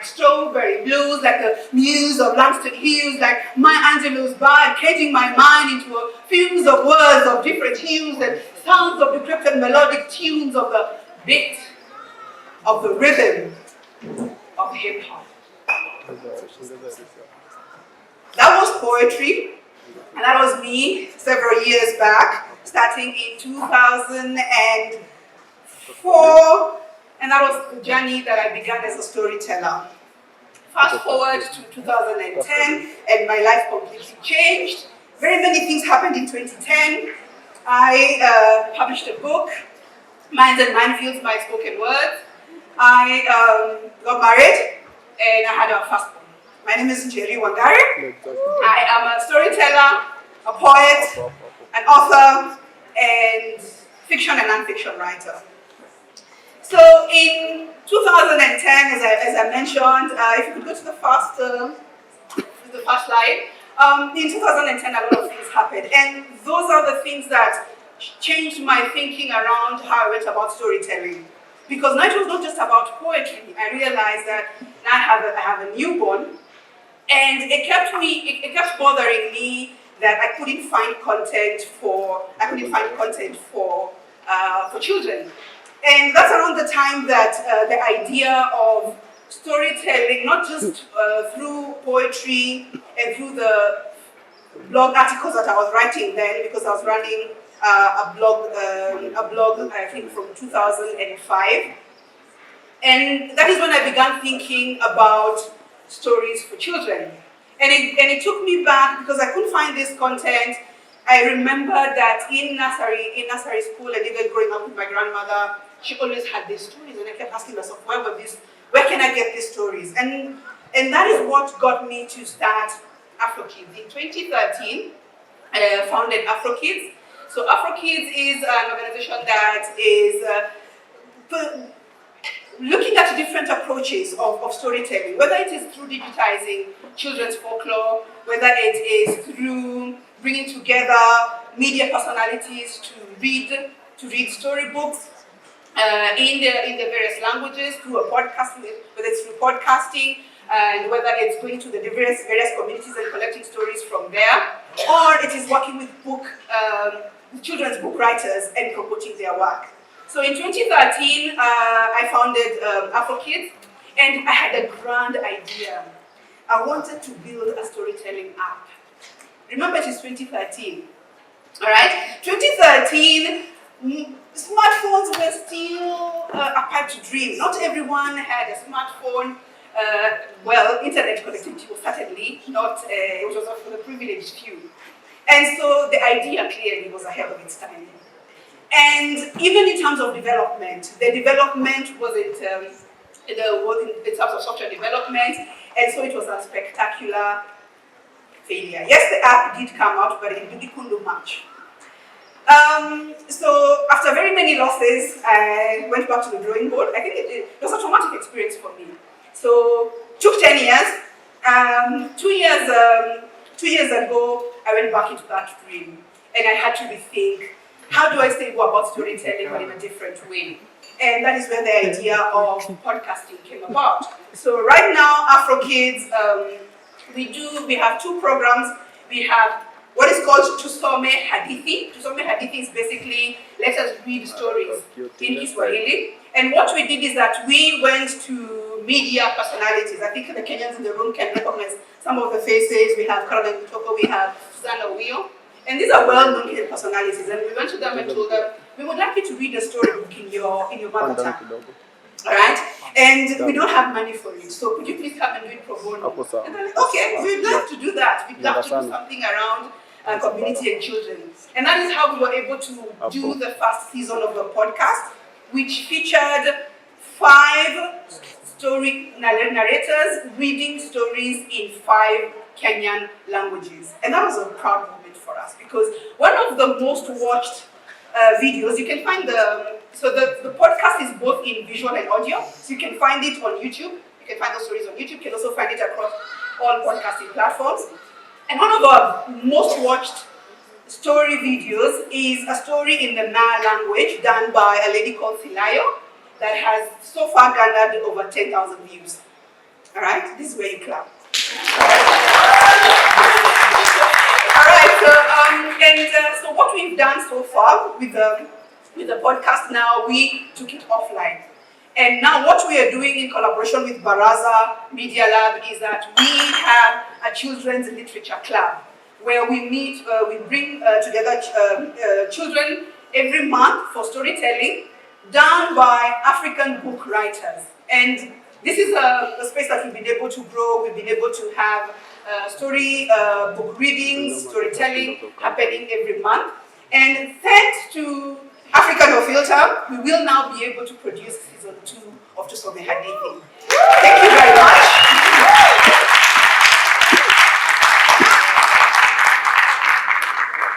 Strawberry Blues, like the Muse of Langston Hughes, like Maya Angelou's bard, caging my mind into a fuse of words of different hues and sounds of decrepit melodic tunes of the beat, of the rhythm of hip hop. That was poetry, and that was me several years back, starting in 2004, and that was the journey that I began as a storyteller. Fast forward to 2010, and my life completely changed. Very many things happened in 2010. I published a book, Minds and Minefields, My Spoken Words. I got married, and I had our first born. My name is Njeri. I am a storyteller, a poet, an author, and fiction and non-fiction writer. So in 2010, as I mentioned, if you could go to the first slide, in 2010 a lot of things happened, and those are the things that changed my thinking around how I went about storytelling. Because now it was not just about poetry. I realized that now I have a newborn, and it kept bothering me that I couldn't find content for children. And that's around the time that the idea of storytelling, not just through poetry and through the blog articles that I was writing then, because I was running a blog I think from 2005. And that is when I began thinking about stories for children. And it took me back because I couldn't find this content. I remember that in nursery school, and even growing up with my grandmother, she always had these stories, and I kept asking myself, where can I get these stories? And that is what got me to start AfroKids. In 2013, I founded AfroKids. So AfroKids is an organization that is looking at different approaches of storytelling, whether it is through digitizing children's folklore, whether it is through bringing together media personalities to read storybooks in the various languages, through a podcast, whether it's through podcasting, and whether it's going to the various communities and collecting stories from there, or it is working with children's book writers and promoting their work. So in 2013, I founded AfroKids, and I had a grand idea. I wanted to build a storytelling app. Remember, it is 2013. All right? 2013, smartphones were still a pipe dream. Not everyone had a smartphone. Internet connectivity was certainly not, it was for the privileged few. And so the idea clearly was ahead of its time. And even in terms of development, the development was in terms of software development, and so it was a spectacular failure. Yes, the app did come out, but it couldn't do much. So after very many losses, I went back to the drawing board. I think it was a traumatic experience for me. So it took 10 years. 2 years ago, I went back into that dream, and I had to rethink, how do I still go about storytelling but in a different way? And that is where the idea of podcasting came about. So right now, AfroKids, we have two programs. We have what is called Tusome Hadithi. Tusome Hadithi is basically let us read stories in Kiswahili. And what we did is that we went to media personalities. I think the Kenyans in the room can recognize some of the faces. We have Caroline Mutoko, we have Susanna Wio. And these are well-known personalities. And we went to them and told them, we would like you to read a storybook in your mother tongue. All right? And we don't have money for it, so could you please come and do it pro bono? And they're like, okay, we'd love to do that. We'd love to do something around community and children. And that is how we were able to do the first season of the podcast, which featured 5 story narrators reading stories in 5 Kenyan languages. And that was a proud moment for us, because one of the most watched videos, you can find the podcast is both in visual and audio, so you can find it on YouTube. You can find those stories on YouTube. You can also find it across all podcasting platforms. And one of our most watched story videos is a story in the Na language done by a lady called Silayo that has so far garnered over 10,000 views. All right, this is where you clap. All right, so what we've done so far with the podcast now, we took it offline. And now what we are doing in collaboration with Baraza Media Lab is that we have a children's literature club where we meet, we bring together children every month for storytelling done by African book writers. And this is a space that we've been able to grow. We've been able to have book readings, storytelling happening every month. And thanks to Africa No Filter, we will now be able to produce season 2 of Tusome Hadithi. Thank you very much.